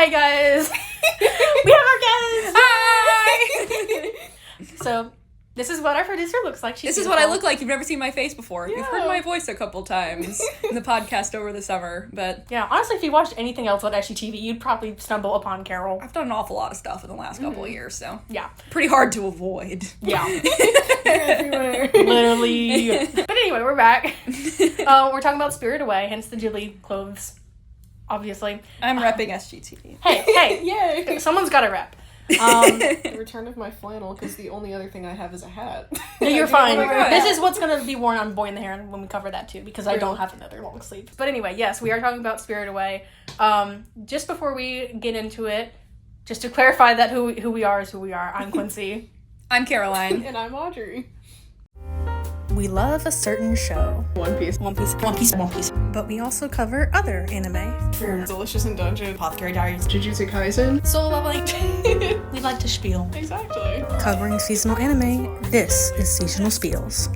Hi guys! We have our guests! Hi! So, this is what our producer looks like. This is what I look like. You've never seen my face before. Yeah. You've heard my voice a couple times in the podcast over the summer, but... Yeah, honestly, if you watched anything else on SGTV, you'd probably stumble upon Carol. I've done an awful lot of stuff in the last couple of years, so... Yeah. Pretty hard to avoid. Yeah. Everywhere. Literally. But anyway, we're back. We're talking about Spirited Away, hence the Ghibli clothes, obviously. I'm repping SGTV. Hey! Yay! Someone's got to rep. The return of my flannel, because the only other thing I have is a hat. No, you're fine. This is what's going to be worn on Boy in the Heron when we cover that too, because I don't have another long sleeve. But anyway, yes, we are talking about Spirited Away. Just before we get into it, just to clarify that who we are is who we are. I'm Quincy. I'm Caroline. And I'm Audrey. We love a certain show. One Piece. But we also cover other anime. Delicious in Dungeon. Apothecary Diaries. Jujutsu Kaisen. Soul Leveling. We like to spiel. Exactly. Covering seasonal anime, this is Seasonal Spiels.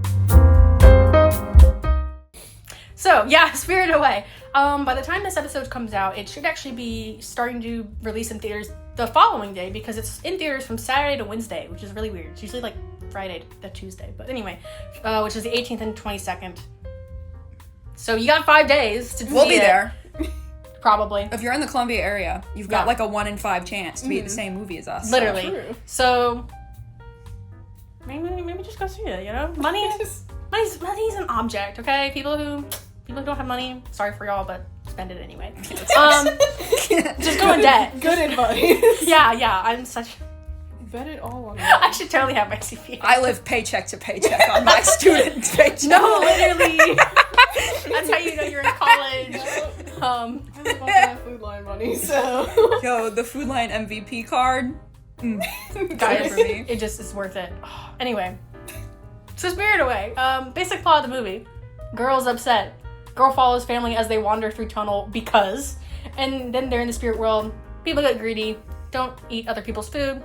So, yeah, Spirited Away. By the time this episode comes out, it should actually be starting to release in theaters the following day, because it's in theaters from Saturday to Wednesday, which is really weird. It's usually like Friday to Tuesday. But anyway, which is the 18th and 22nd. So you got 5 days to see We'll be there. Probably. If you're in the Columbia area, you've got like a 1 in 5 chance to be at the same movie as us. Literally. So maybe just go see it, you know? Money's an object, okay? People who don't have money, sorry for y'all, but spend it anyway. Just go in debt. Good advice. Yeah, I'm such... Bet it all on I should totally have my CPA. I live paycheck to paycheck on my student paycheck. No, literally. That's how you know you're in college. I live off that food line money, so... Yo, the Food Line MVP card. Guys, it just is worth it. Anyway. So Spirited Away. Basic plot of the movie. Girl's upset. Girl follows family as they wander through tunnel because. And then they're in the spirit world. People get greedy. Don't eat other people's food.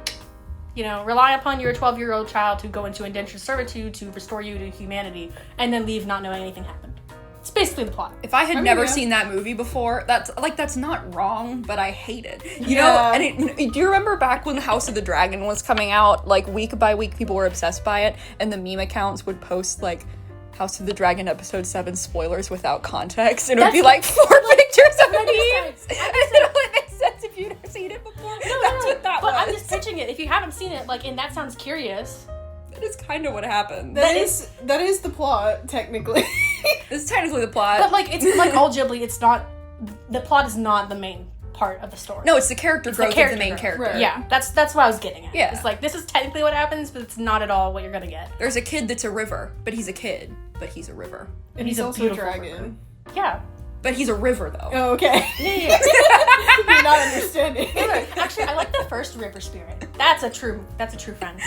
You know, rely upon your 12-year-old child to go into indentured servitude to restore you to humanity, and then leave not knowing anything happened. It's basically the plot. If I had never seen that movie before, that's not wrong, but I hate it. You know, and do you remember back when the House of the Dragon was coming out, like week by week people were obsessed by it, and the meme accounts would post like House of the Dragon episode 7 spoilers without context, and it would be like 4 pictures of memes. And it only makes sense if you've never seen it before. That's what that was. But I'm just pitching it. If you haven't seen it, like, and that sounds curious. That is kind of what happened. That is the plot, technically. This is technically the plot. But like, it's like all Ghibli, it's not, the plot is not the main part of the story. No, it's the character growth of the main character. Right. Yeah, that's what I was getting at. Yeah. It's like, this is technically what happens, but it's not at all what you're gonna get. There's a kid that's a river, but he's a kid, but he's a river. And he's also a dragon. Yeah. But he's a river, though. Oh, okay. Yeah. You're not understanding. Actually, I like the first river spirit. That's a true friend.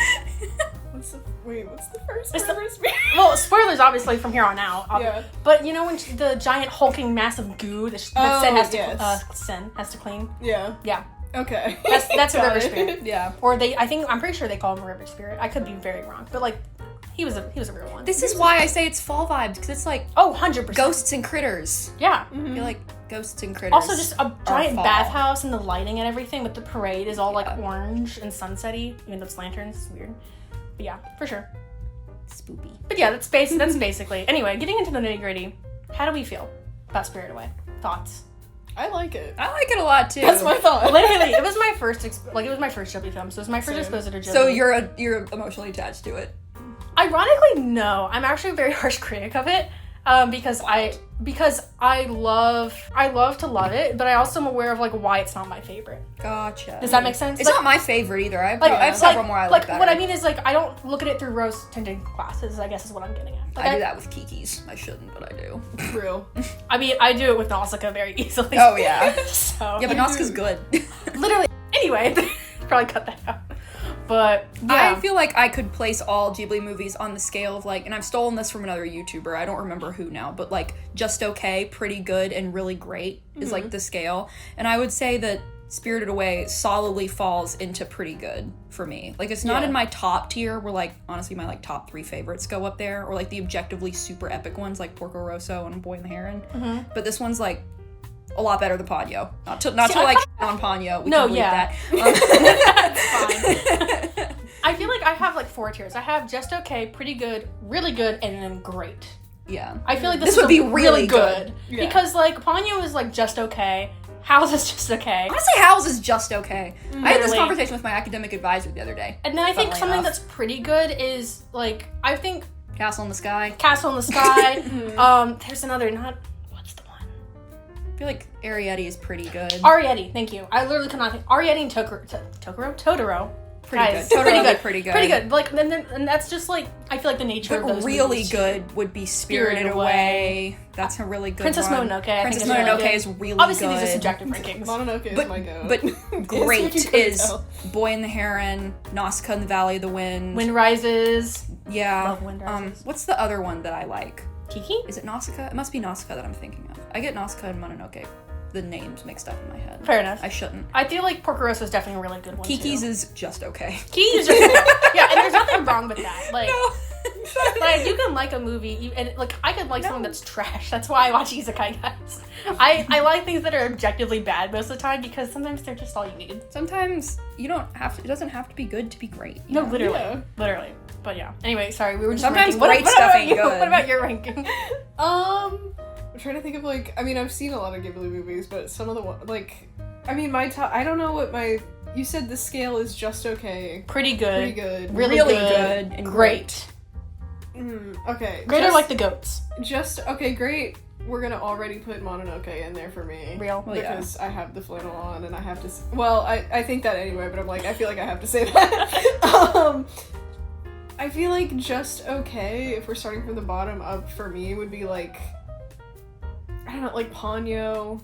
What's the first It's river spirit? Well, spoilers obviously from here on out. Yeah. But you know when the giant hulking mass of goo that Sen has to clean? Yeah. Yeah. Okay. That's a river spirit. Yeah. Or I'm pretty sure they call him a river spirit. I could be very wrong. But like, he was a real one. This is why I say it's fall vibes, because it's like 100%. ghosts and critters. Yeah. I feel like ghosts and critters. Also, just a giant fall. bathhouse and the lighting and everything, but the parade is all like orange and sunsetty, even though it's lanterns. It's weird. But yeah, for sure. Spoopy. But yeah, that's basically. Anyway, getting into the nitty gritty. How do we feel about Spirited Away? Thoughts? I like it. I like it a lot too. That's my thought. Literally, it was my first Ghibli film, so it was my first exposure to Ghibli. So you're emotionally attached to it. Ironically, no. I'm actually a very harsh critic of it. Because I love to love it, but I also am aware of like why it's not my favorite. Gotcha. Does that make sense? It's like, not my favorite either. I like, have several more I like better. What I mean is like I don't look at it through rose-tinted glasses, I guess is what I'm getting at. Like, I do that with Kiki's. I shouldn't, but I do. Real. I mean, I do it with Nausicaa very easily. Oh yeah. So Yeah, but Nausicaa's good. literally. Anyway, probably cut that out. But yeah. I feel like I could place all Ghibli movies on the scale of like, and I've stolen this from another YouTuber, I don't remember who now, but like just okay, pretty good, and really great is like the scale. And I would say that Spirited Away solidly falls into pretty good for me. Like, it's not in my top tier where like, honestly, my like top 3 favorites go up there, or like the objectively super epic ones like Porco Rosso and Boy and the Heron. But this one's like a lot better than Ponyo. Not to like on Ponyo. We can believe that. That's fine. I feel like I have like 4 tiers. I have just okay, pretty good, really good, and then great. Yeah. I feel like this would be really good. Yeah. Because like Ponyo is like just okay. House is just okay. Honestly, House is just okay. Literally. I had this conversation with my academic advisor the other day. And then I think something that's pretty good is like I think Castle in the Sky. Castle in the Sky. There's another what's the one? I feel like Arrietty is pretty good. Arrietty, thank you. I literally could not think. Arrietty and Totoro. Pretty good. Totally pretty good. Pretty good. Like, and that's just like I feel like the nature of those really movies. Good would be Spirited Away. That's a really good Princess one. Mononoke. Princess Mononoke is really Obviously, good. these are subjective rankings. Mononoke is my go. But great is Boy and the Heron, Nausicaa in the Valley of the Wind. Wind Rises. Yeah. Love Wind Rises. What's the other one that I like? Kiki? Is it Nausicaa? It must be Nausicaa that I'm thinking of. I get Nausicaa and Mononoke. The names mixed up in my head. Fair enough. I shouldn't. I feel like Porco Rosso is definitely a really good one. Kiki's is just okay. Kiki's just okay. Yeah, and there's nothing wrong with that. Like, no. Like, you can like a movie, and like I could like something that's trash. That's why I watch Isekai Guys. I like things that are objectively bad most of the time because sometimes they're just all you need. Sometimes you don't have to. It doesn't have to be good to be great. No, literally. But yeah. Anyway, sorry, we were just sometimes ranking. Great stuff ain't good. What about your ranking? I'm trying to think of like. I mean, I've seen a lot of Ghibli movies, but some of the like. I mean, my top. I don't know what my. You said the scale is just okay. Pretty good. Really good. And great. Okay. Great are like the goats. Just okay. Great. We're gonna already put Mononoke in there for me. Real. Because I have the flannel on and I have to. Well, I think that anyway, but I'm like I feel like I have to say that. I feel like just okay if we're starting from the bottom up for me would be like. I don't know, like Ponyo.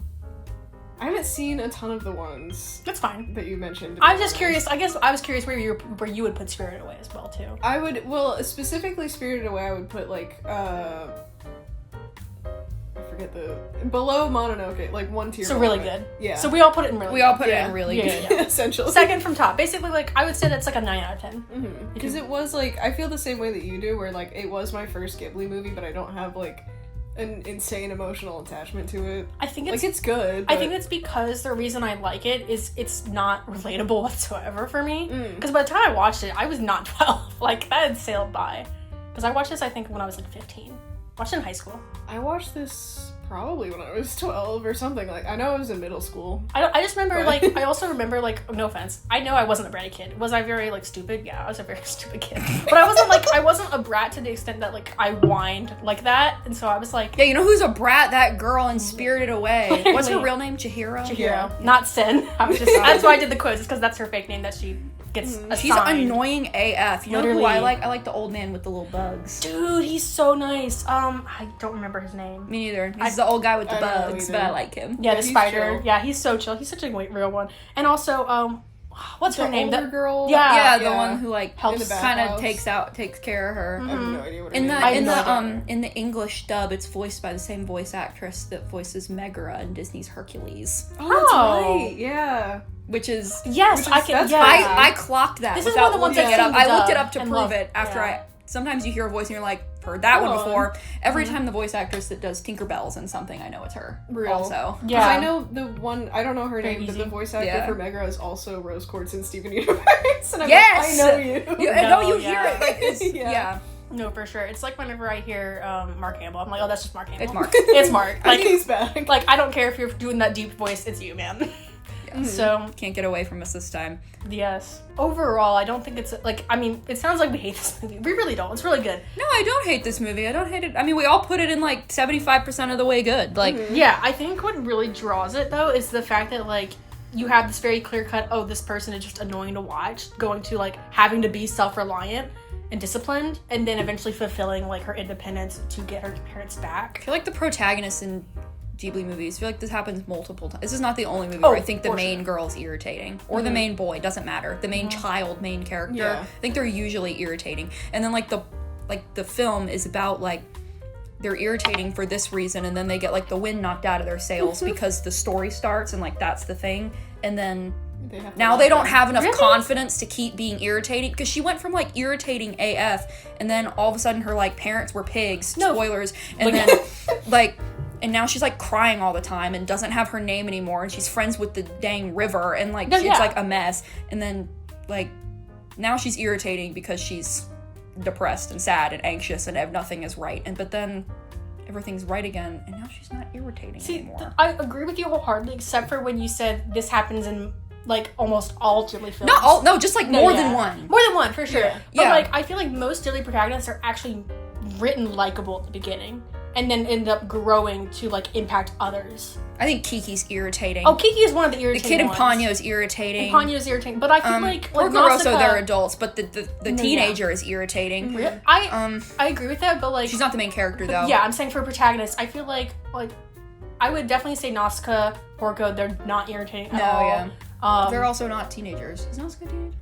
I haven't seen a ton of the ones. That's fine. That you mentioned. I'm just curious. I guess I was curious where you would put Spirited Away as well too. I would specifically Spirited Away. I would put like I forget the below Mononoke, like one tier. So really good. Yeah. So we all put it in really. We all put it in really good. Yeah. Essentially. Second from top. Basically, like I would say that's like a 9 out of 10. Because it was like I feel the same way that you do, where like it was my first Ghibli movie, but I don't have like. An insane emotional attachment to it. I think it's like it's good. I think it's because the reason I like it is it's not relatable whatsoever for me. Because by the time I watched it, I was not 12. Like that had sailed by. Because I watched this I think when I was like 15. Watched it in high school. I watched this probably when I was 12 or something. Like I know I was in middle school. I just remember like I also remember like no offense. I know I wasn't a bratty kid. Was I very like stupid? Yeah, I was a very stupid kid. But I wasn't a brat to the extent that like I whined like that. And so I was like yeah, you know who's a brat? That girl in Spirited Away. Literally. What's her real name? Chihiro? Yeah. Not Sin. I was just that's why I did the quiz, because that's her fake name that she gets assigned. She's annoying AF. You know Literally. who I like? I like the old man with the little bugs. Dude, he's so nice. I don't remember his name. Me neither. He's the old guy with the bugs, but I like him. Yeah, the spider. Chill. Yeah, he's so chill. He's such a real one. And also, what's her name? The girl. Yeah, the one who like helps kind of takes care of her. I have no idea what her In name is. in the English dub, it's voiced by the same voice actress that voices Megara in Disney's Hercules. Oh, that's right. Yeah. Which is I can. Yeah, I clocked that this is without one of the ones looking it up. I've seen I looked the it dub up to and prove love. it after Yeah. Sometimes you hear a voice and you're like, heard that one before. Every time the voice actress that does Tinkerbell's in something, I know it's her. Real. Also. Yeah. Because I know the one, I don't know her Very name, easy. but the voice actor for Megara is also Rose Quartz in Steven Universe. And I'm Yes! like, I know you. You Yeah. hear it. Like, it's, yeah. No, for sure. It's like whenever I hear Mark Hamill, I'm like, oh, that's just Mark Hamill. It's Mark. It's Mark. I think he's back. Like, I don't care if you're doing that deep voice, it's you, man. So Can't get away from us this time. yes. Overall, I don't think it's like. I mean, it sounds like we hate this movie. We really don't. It's really good. No, I don't hate this movie. I don't hate it. I mean, we all put it in like 75% of the way good. Like, Yeah, I think what really draws it though is the fact that like you have this very clear cut. Oh, this person is just annoying to watch. Going to like having to be self-reliant and disciplined, and then eventually fulfilling like her independence to get her parents back. I feel like the protagonist in Ghibli movies, I feel like this happens multiple times. This is not the only movie where I think the main girl's irritating. Or the main boy, doesn't matter. The main child, main character. Yeah. I think they're usually irritating. And then like the film is about like they're irritating for this reason, and then they get like the wind knocked out of their sails because the story starts and like that's the thing. And then now they don't have enough confidence to keep being irritating, because she went from like irritating AF and then all of a sudden her like parents were pigs, spoilers, and then like And now she's, like, crying all the time and doesn't have her name anymore, and she's friends with the dang river, and, like, it's, like, a mess. And then, like, now she's irritating because she's depressed and sad and anxious and nothing is right. But then everything's right again, and now she's not irritating anymore. I agree with you wholeheartedly, except for when you said this happens in, like, almost all Ghibli films. Not all, no, just, like, more than one. More than one, for sure. Yeah. But, like, I feel like most Ghibli protagonists are actually written likable at the beginning, and then end up growing to, like, impact others. I think Kiki's irritating. Oh, Kiki is one of the irritating The kid in ones. Ponyo's irritating. And Ponyo's irritating, but I feel like Porco Rosso, they're adults, but the teenager is irritating. I agree with that, but, like... She's not the main character, though. Yeah, I'm saying for protagonists, I feel like, I would definitely say Nausicaa, Porco, they're not irritating at all. Yeah. They're also not teenagers. Is Nausicaa a teenager?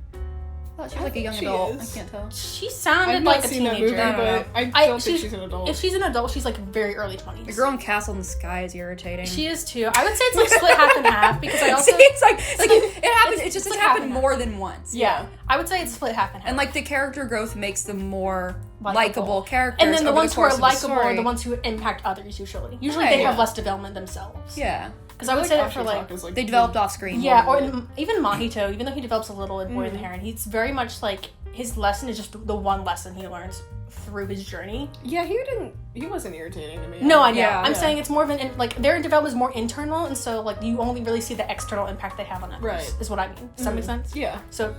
I thought she was like a young adult. Is. I can't tell. She sounded I've like not a seen teenager. that movie, but I don't think she's an adult. If she's an adult, she's like very early 20s. The girl in Castle in the Sky is irritating. She is too. I would say it's like split half and half because I also... See, it's like it happens. It's just happened more than once. Yeah. I would say it's split half and half. And like the character growth makes them more likable characters. And then the ones who are likable are are the ones who impact others usually. Usually they have less development themselves. Yeah. Because I would say that for like they developed off screen. Yeah, or even Mahito, even though he develops a little in Boy and the Heron, he's very much like his lesson is just the one lesson he learns through his journey. Yeah, he wasn't irritating to me. No, I know. I'm saying it's more of an like their development is more internal, and so like you only really see the external impact they have on others. Right. Is what I mean. Does that make sense? Yeah. So,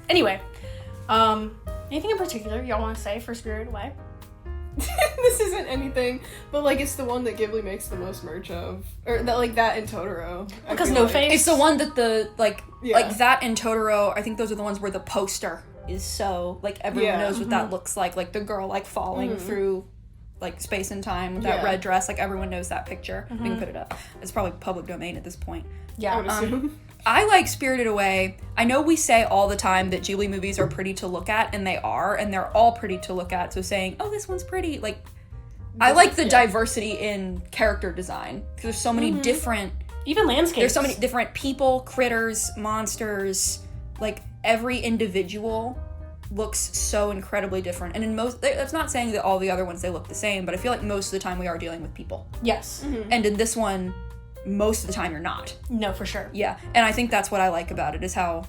anyway, anything in particular y'all want to say for Spirited Away? This isn't anything, but like it's the one that Ghibli makes the most merch of, or that like that and Totoro. Because No Face. It's the one that the like that and Totoro. I think those are the ones where the poster is so like everyone knows what that looks like the girl like falling through like space and time with that red dress. Like everyone knows that picture. We can put it up. It's probably public domain at this point. Yeah. I would assume. I like Spirited Away. I know we say all the time that Ghibli movies are pretty to look at, and they are, and they're all pretty to look at. So saying, oh, this one's pretty, like, I like the diversity in character design. Because there's so many different... Even landscapes. There's so many different people, critters, monsters. Like, every individual looks so incredibly different. And in most... That's not saying that all the other ones, they look the same, but I feel like most of the time we are dealing with people. Yes. And in this one... most of the time you're not. No, for sure. Yeah, and I think that's what I like about it, is how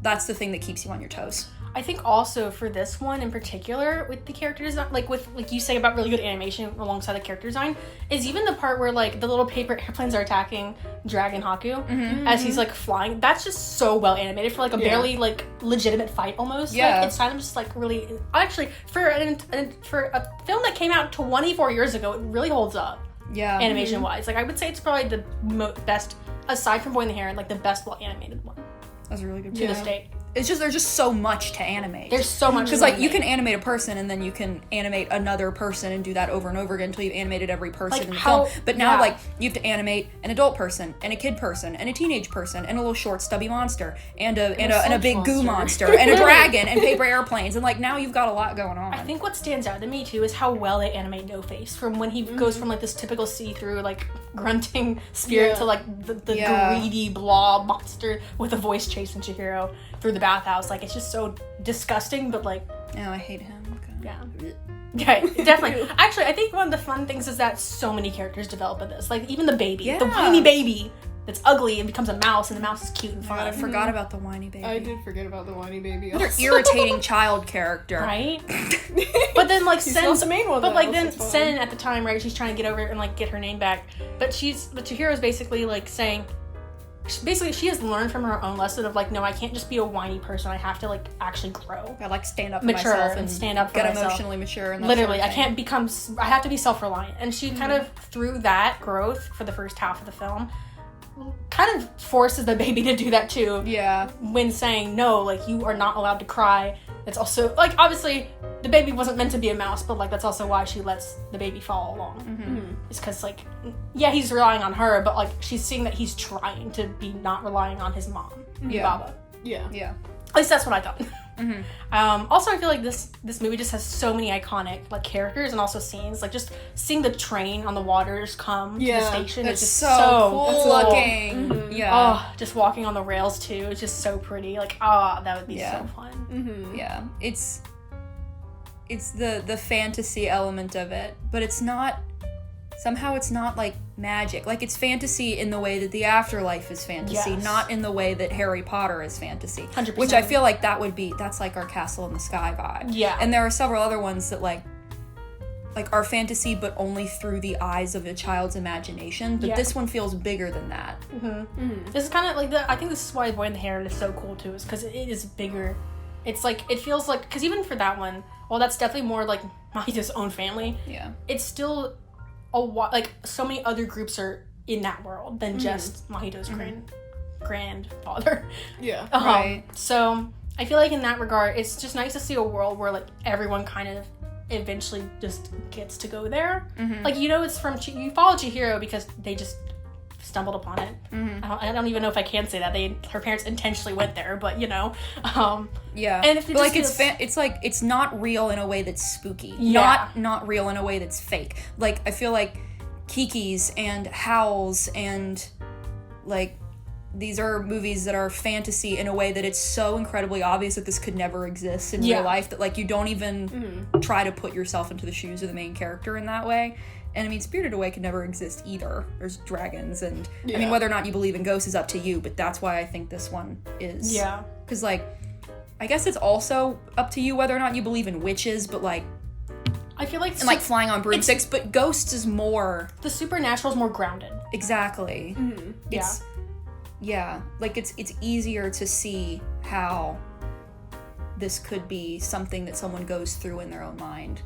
that's the thing that keeps you on your toes. I think also for this one in particular, with the character design, like you say about really good animation alongside the character design, is even the part where like the little paper airplanes are attacking Dragon Haku as he's like flying. That's just so well animated for like a barely like legitimate fight almost. Yeah, like, it's kind of just like really actually for a film that came out 24 years ago, it really holds up. Yeah, animation wise, like I would say it's probably the best aside from Boy and the Heron, like the best well animated one. That's a really good to this date. It's just there's just so much to animate. There's so much because like you can animate a person and then you can animate another person and do that over and over again until you've animated every person in the film. But now like you have to animate an adult person and a kid person and a teenage person and a little short stubby monster and a big goo monster and a dragon and paper airplanes, and like now you've got a lot going on. I think what stands out to me too is how well they animate No Face, from when he goes from like this typical see-through like grunting spirit to like the greedy blob monster with a voice chasing Chihiro through the bathhouse. Like it's just so disgusting, but like I hate him. Okay. Yeah, definitely. Actually, I think one of the fun things is that so many characters develop in this. Like even the baby, the whiny baby that's ugly and becomes a mouse, and the mouse is cute and fun. I forgot about the whiny baby. I did forget about the whiny baby. What an irritating child character, right? But then like Sen, not the main one. But like then Sen at the time, right? She's trying to get over it and like get her name back, but Chihiro's basically like saying. Basically, she has learned from her own lesson of like, no, I can't just be a whiny person. I have to like actually grow. I like stand up for mature myself and stand up for get myself. Emotionally mature. And that literally, sort of I can't become. I have to be self-reliant. And she kind of through that growth for the first half of the film, kind of forces the baby to do that too. Yeah. When saying no, like you are not allowed to cry. It's also like obviously the baby wasn't meant to be a mouse, but like that's also why she lets the baby follow along. It's because like he's relying on her, but like she's seeing that he's trying to be not relying on his mom, Baba. Yeah. At least that's what I thought. Also, I feel like this movie just has so many iconic like characters and also scenes. Like just seeing the train on the waters come to the station is just so cool looking. Yeah. Oh, just walking on the rails too. It's just so pretty. Like that would be so fun. Yeah. It's the fantasy element of it, but it's not somehow it's not, like, magic. Like, it's fantasy in the way that the afterlife is fantasy, Yes. not in the way that Harry Potter is fantasy. 100%. Which I feel like that's, like, our Castle in the Sky vibe. Yeah. And there are several other ones that, like are fantasy, but only through the eyes of a child's imagination. But Yeah. this one feels bigger than that. This is kind of like I think this is why Boy and the Heron is so cool too, is because it is bigger. It's like, it feels like, because even for that one, well, that's definitely more like Mahito's own family. Yeah. It's still like so many other groups are in that world than just Mahito's grandfather. Yeah. Right. So I feel like in that regard, it's just nice to see a world where like everyone kind of eventually just gets to go there. Like, you know, it's from you follow Chihiro because they just stumbled upon it. I don't even know if I can say that her parents intentionally went there, but you know, Yeah. and if it but like just it's like it's not real in a way that's spooky. Yeah. Not real in a way that's fake. Like, I feel like Kiki's and Howl's and like these are movies that are fantasy in a way that it's so incredibly obvious that this could never exist in real life that like you don't even try to put yourself into the shoes of the main character in that way. And I mean, Spirited Away could never exist either. There's dragons and I mean, whether or not you believe in ghosts is up to you, but that's why I think this one is. Yeah. Because like, I guess it's also up to you whether or not you believe in witches, but like, I feel like and like flying on broomsticks, but ghosts is more. The supernatural is more grounded. Exactly. Yeah, like it's easier to see how this could be something that someone goes through in their own mind.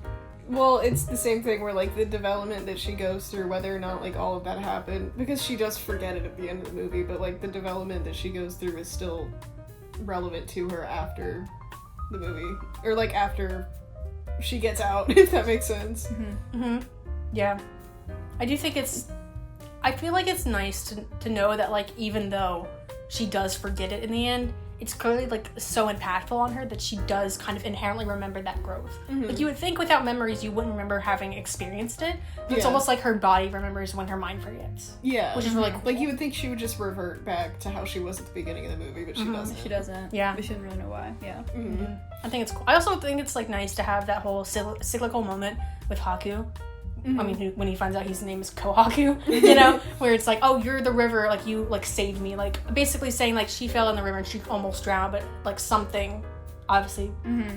Well, it's the same thing where, like, the development that she goes through, whether or not, like, all of that happened, because she does forget it at the end of the movie, but, like, the development that she goes through is still relevant to her after the movie. Or, like, after she gets out, if that makes sense. Yeah. I do think I feel like it's nice to know that, like, even though she does forget it in the end, it's clearly, like, so impactful on her that she does kind of inherently remember that growth. Like, you would think without memories you wouldn't remember having experienced it, but it's almost like her body remembers when her mind forgets. Yeah. Which is really cool. Like, you would think she would just revert back to how she was at the beginning of the movie, but she doesn't. She doesn't. Yeah. We shouldn't really know why. Yeah. I think it's cool. I also think it's, like, nice to have that whole cyclical moment with Haku. I mean, when he finds out his name is Kohaku, you know, where it's like, oh, you're the river, like, you, like, saved me, like, basically saying, like, she fell in the river and she almost drowned, but, like, something, obviously,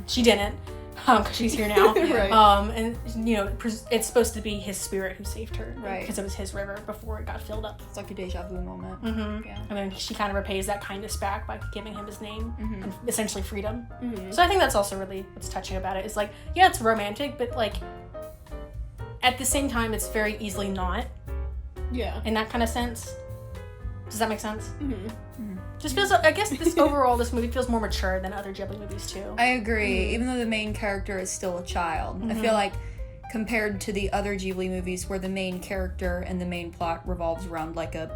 she didn't, because she's here now, Right. And, you know, it's supposed to be his spirit who saved her, Right. because it was his river before it got filled up. It's like a deja vu moment. Yeah. And then she kind of repays that kindness back by giving him his name, and essentially freedom. So I think that's also really what's touching about it, is, like, yeah, it's romantic, but, like, at the same time, it's very easily not. Yeah. In that kind of sense. Does that make sense? Just feels, I guess this movie feels more mature than other Ghibli movies too. I agree. Even though the main character is still a child, I feel like compared to the other Ghibli movies where the main character and the main plot revolves around like a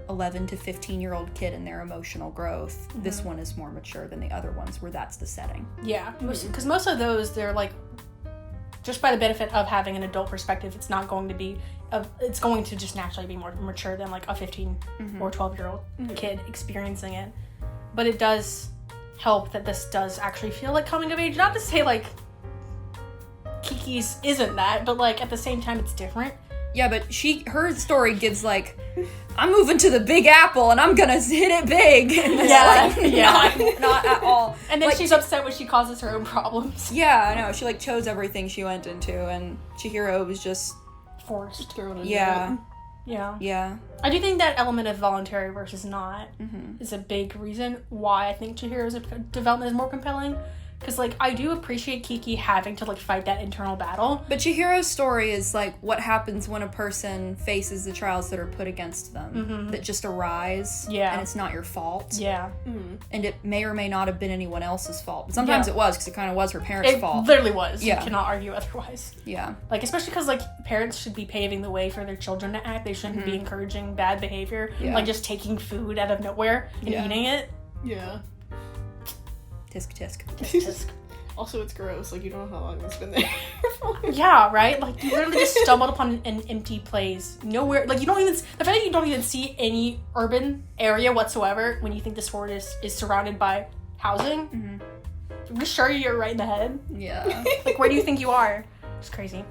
11 to 15-year-old kid and their emotional growth, this one is more mature than the other ones where that's the setting. Yeah, because most of those, they're like, just by the benefit of having an adult perspective, it's not going to be, it's going to just naturally be more mature than like a 15 or 12-year-old kid experiencing it. But it does help that this does actually feel like coming of age. Not to say like Kiki's isn't that, but like at the same time it's different. Yeah, but her story gives like, I'm moving to the Big Apple and I'm gonna hit it big. And it's not at all. And then like, she's upset when she causes her own problems. Yeah, I know. She like chose everything she went into, and Chihiro was just forced. Thrown in yeah. it. Yeah. I do think that element of voluntary versus not is a big reason why I think Chihiro's development is more compelling. Because, like, I do appreciate Kiki having to, like, fight that internal battle. But Chihiro's story is, like, what happens when a person faces the trials that are put against them. That just arise. Yeah. And it's not your fault. Yeah. And it may or may not have been anyone else's fault. But sometimes it was, because it kind of was her parents' fault. It literally was. Yeah. You cannot argue otherwise. Yeah. Like, especially because, like, parents should be paving the way for their children to act. They shouldn't be encouraging bad behavior. Yeah. Like, just taking food out of nowhere and eating it. Yeah. Tisk tisk. Tisk. Also, it's gross. Like, you don't know how long it's been there. Yeah, right? Like, you literally just stumbled upon an empty place. Nowhere. Like, you don't even... The fact that you don't even see any urban area whatsoever when you think this forest is surrounded by housing. I'm just sure you're right in the head. Yeah. Like, where do you think you are? It's crazy.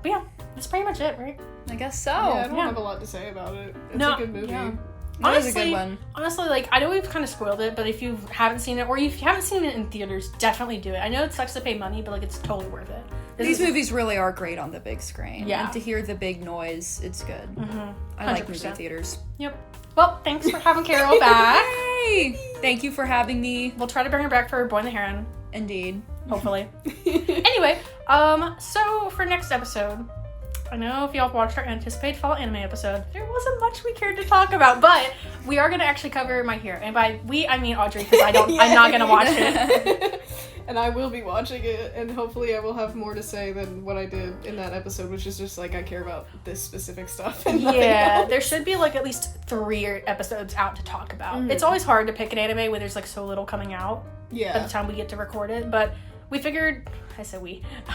But yeah, That's pretty much it, right? I guess so. Yeah, I don't Yeah. have a lot to say about it. It's No, a good movie. yeah. That was a good one. Honestly, like, I know we've kind of spoiled it, but if you haven't seen it, or if you haven't seen it in theaters, definitely do it. I know it sucks to pay money, but, like, it's totally worth it. These movies really are great on the big screen. Yeah. And to hear the big noise, it's good. Mm-hmm. I like movie theaters. Yep. Well, thanks for having Carol back. Hey! Thank you for having me. We'll try to bring her back for Boy and the Heron, Indeed. hopefully. Anyway, so for next episode, I know if y'all watched our anticipated fall anime episode, there wasn't much we cared to talk about, but we are going to actually cover My Hero. And by we, I mean Audrey, because I'm not going to watch it. And I will be watching it, and hopefully I will have more to say than what I did in that episode, which is just like, I care about this specific stuff. And nothing else. There should be like at least 3 episodes out to talk about. Mm-hmm. It's always hard to pick an anime when there's like so little coming out by Yeah. the time we get to record it, but we figured,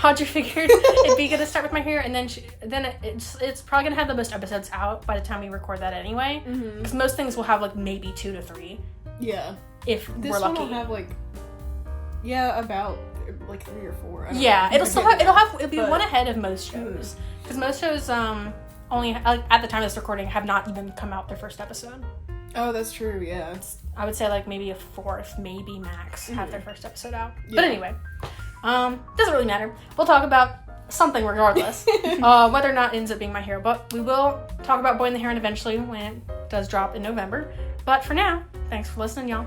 Audrey figured it'd be good to start with My Hero, and then it's probably gonna have the most episodes out by the time we record that anyway, because most things will have like maybe 2 to 3 Yeah. if This we're one lucky. will have like, about like 3 or 4. I don't Yeah, know. it'll be But- one ahead of most shows, because most shows only at the time of this recording have not even come out their first episode. Oh, that's true. Yeah. I would say like maybe a 4th, maybe max, have their first episode out. Yeah. But anyway, doesn't really matter. We'll talk about something regardless, whether or not it ends up being My Hero. But we will talk about Boy and the Heron eventually when it does drop in November. But for now, thanks for listening, y'all.